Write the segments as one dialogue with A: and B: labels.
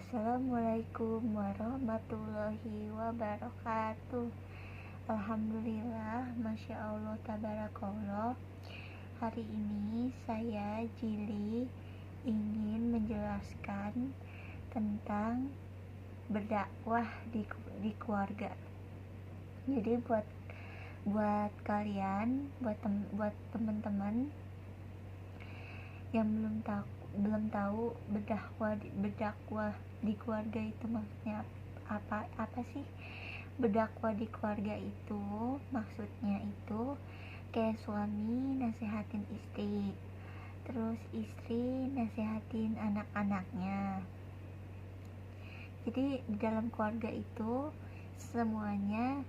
A: Assalamualaikum warahmatullahi wabarakatuh. Alhamdulillah, Masya Allah, tabarakallah. Hari ini saya Jili ingin menjelaskan tentang berdakwah di keluarga. Jadi buat kalian, buat teman-teman yang belum tahu berdakwah di keluarga itu maksudnya apa sih. Berdakwah di keluarga itu maksudnya itu kayak suami nasihatin istri, terus istri nasihatin anak-anaknya. Jadi di dalam keluarga itu semuanya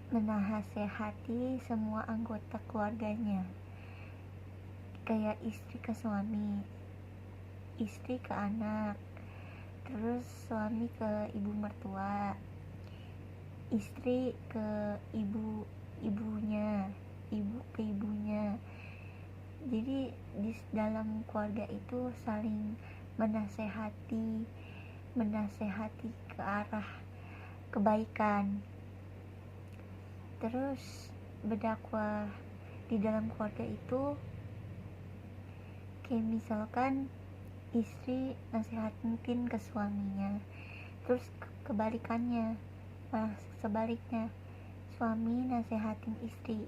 A: menasehati semua anggota keluarganya, kayak istri ke suami, istri ke anak, terus suami ke ibu mertua, istri ke ibunya, ibu ke ibunya. Jadi di dalam keluarga itu saling menasehati ke arah kebaikan. Terus berdakwah di dalam keluarga itu kayak misalkan istri nasihatin ke suaminya, terus kebalikannya, sebaliknya suami nasihatin istri,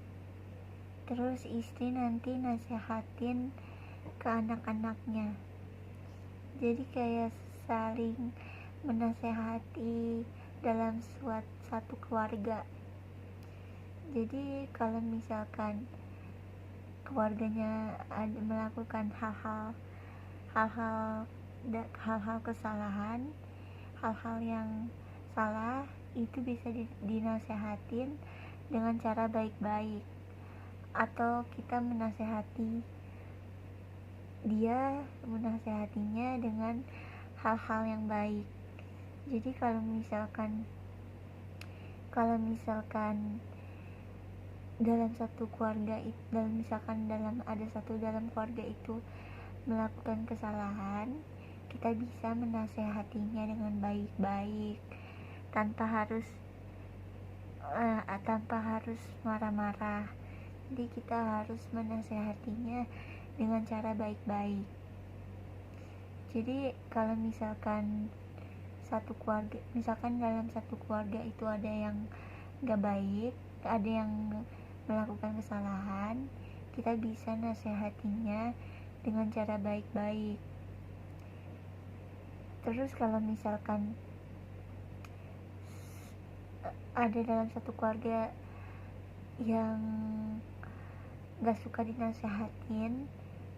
A: terus istri nanti nasihatin ke anak-anaknya. Jadi kayak saling menasehati dalam satu keluarga. Jadi kalau misalkan keluarganya melakukan hal-hal kesalahan, hal-hal yang salah, itu bisa dinasehatin dengan cara baik-baik, atau kita menasehatinya dengan hal-hal yang baik. Jadi kalau misalkan dalam satu keluarga itu, dalam keluarga itu melakukan kesalahan, kita bisa menasehatinya dengan baik-baik tanpa harus marah-marah. Jadi kita harus menasehatinya dengan cara baik-baik. Jadi kalau misalkan dalam satu keluarga itu ada yang gak baik, ada yang melakukan kesalahan, kita bisa nasehatinya dengan cara baik-baik. Terus kalau misalkan ada dalam satu keluarga yang gak suka dinasehatin,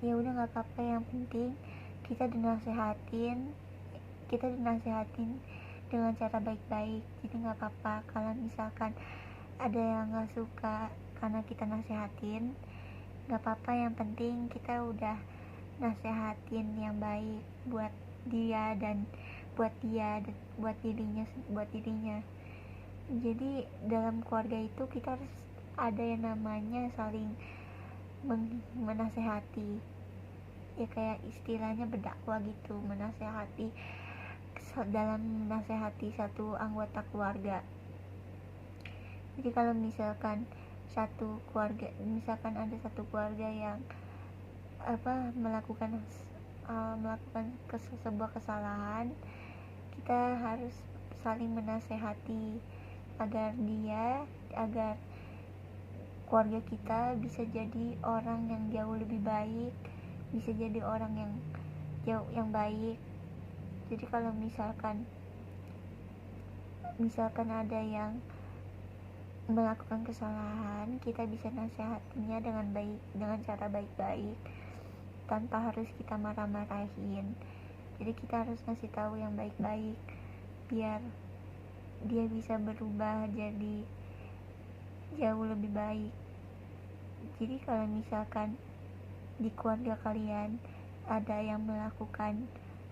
A: ya udah gak apa-apa, yang penting kita dinasehatin dengan cara baik-baik. Jadi gak apa-apa kalau misalkan ada yang gak suka karena kita nasehatin, gak apa-apa, yang penting kita udah nasehatin yang baik buat dia dan buat dirinya. Jadi dalam keluarga itu kita harus ada yang namanya saling menasehati, ya kayak istilahnya berdakwah gitu, dalam menasehati satu anggota keluarga. Jadi kalau misalkan ada satu keluarga yang melakukan sebuah kesalahan, kita harus saling menasehati agar keluarga kita bisa jadi orang yang jauh lebih baik, bisa jadi orang yang baik. Jadi kalau misalkan ada yang melakukan kesalahan, kita bisa nasihatinya dengan cara baik-baik tanpa harus kita marah-marahin. Jadi kita harus ngasih tahu yang baik-baik biar dia bisa berubah jadi jauh lebih baik. Jadi kalau misalkan di keluarga kalian ada yang melakukan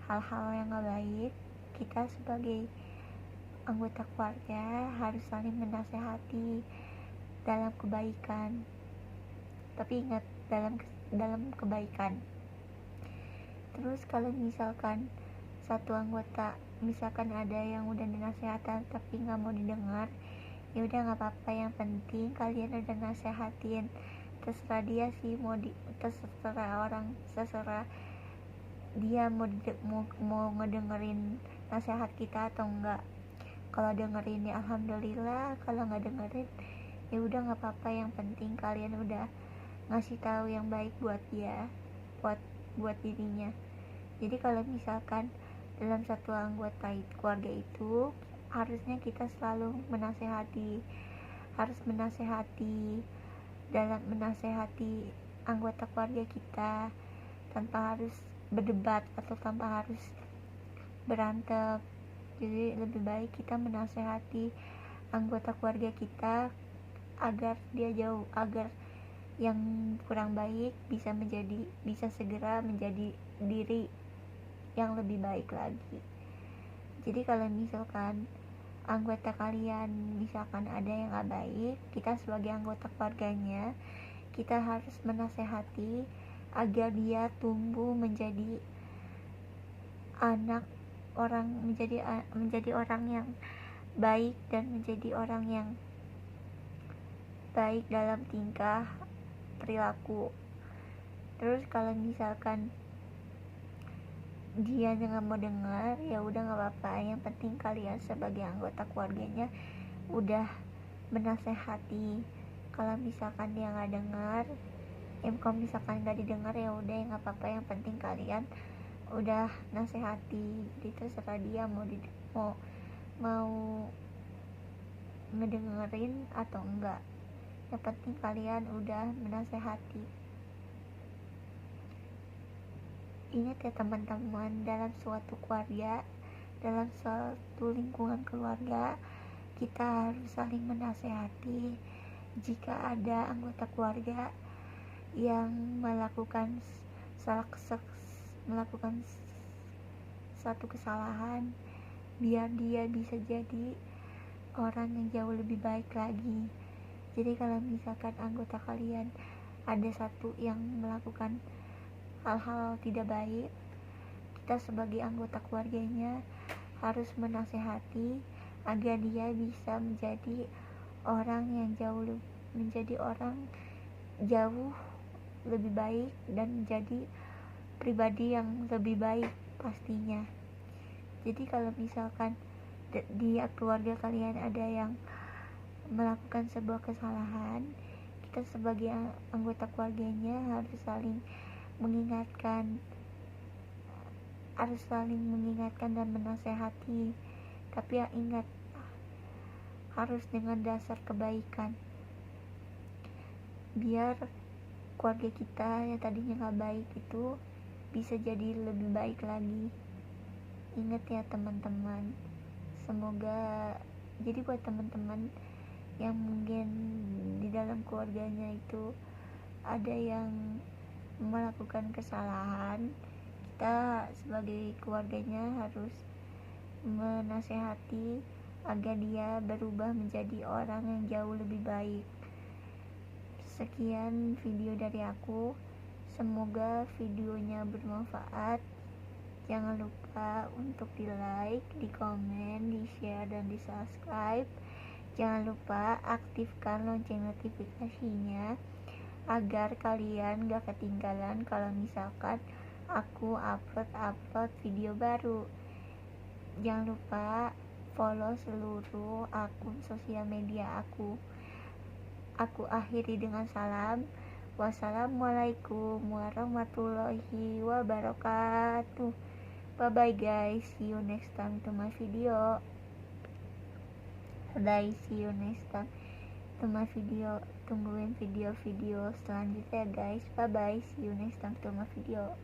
A: hal-hal yang gak baik, kita sebagai anggota keluarga harus saling menasehati dalam kebaikan. Tapi ingat, dalam kebaikan. Terus kalau misalkan satu anggota, misalkan ada yang udah dinasehatan tapi nggak mau didengar, ya udah nggak apa-apa, yang penting kalian udah nasehatin. Terserah dia sih, terserah dia mau ngedengerin nasihat kita atau enggak. Kalau dengerin ya alhamdulillah, kalau nggak dengerin ya udah nggak apa-apa, yang penting kalian udah ngasih tahu yang baik buat dia, buat dirinya. Jadi kalau misalkan dalam satu anggota keluarga itu, harusnya kita selalu harus menasehati, dalam menasehati anggota keluarga kita tanpa harus berdebat atau tanpa harus berantem. Jadi lebih baik kita menasehati anggota keluarga kita agar yang kurang baik bisa segera menjadi diri yang lebih baik lagi. Jadi kalau misalkan anggota kalian misalkan ada yang gak baik, kita sebagai anggota keluarganya, kita harus menasehati agar dia tumbuh menjadi orang yang baik dan menjadi orang yang baik dalam tingkah perilaku. Terus kalau misalkan dia nggak mau dengar, ya udah nggak apa-apa, yang penting kalian sebagai anggota keluarganya udah menasehati. Kalau misalkan dia nggak dengar, kalau misalkan nggak didengar, ya udah nggak apa-apa, yang penting kalian udah nasehati. Jadi terserah dia mau ngedengerin atau enggak, yang penting kalian udah menasehati. Ingat ya teman-teman, dalam suatu keluarga, dalam suatu lingkungan keluarga, kita harus saling menasehati. Jika ada anggota keluarga yang melakukan satu kesalahan, biar dia bisa jadi orang yang jauh lebih baik lagi. Jadi kalau misalkan anggota kalian ada satu yang melakukan hal-hal tidak baik, kita sebagai anggota keluarganya harus menasehati agar dia bisa menjadi orang jauh lebih baik dan menjadi pribadi yang lebih baik pastinya. Jadi kalau misalkan di keluarga kalian ada yang melakukan sebuah kesalahan, kita sebagai anggota keluarganya harus saling mengingatkan dan menasehati. Tapi ya ingat, harus dengan dasar kebaikan, biar keluarga kita yang tadinya gak baik itu bisa jadi lebih baik lagi. Ingat ya teman-teman, semoga jadi buat teman-teman yang mungkin di dalam keluarganya itu ada yang melakukan kesalahan, kita sebagai keluarganya harus menasehati agar dia berubah menjadi orang yang jauh lebih baik. Sekian video dari aku, semoga videonya bermanfaat. Jangan lupa untuk di like, di komen, di share, dan di subscribe. Jangan lupa aktifkan lonceng notifikasinya agar kalian gak ketinggalan kalau misalkan aku upload video baru. Jangan lupa follow seluruh akun sosial media aku. Aku akhiri dengan salam. Wassalamualaikum warahmatullahi wabarakatuh. Bye bye guys, see you next time to my video. See you next time to my video. Tungguin video-video selanjutnya guys. Bye bye, see you next time to my video.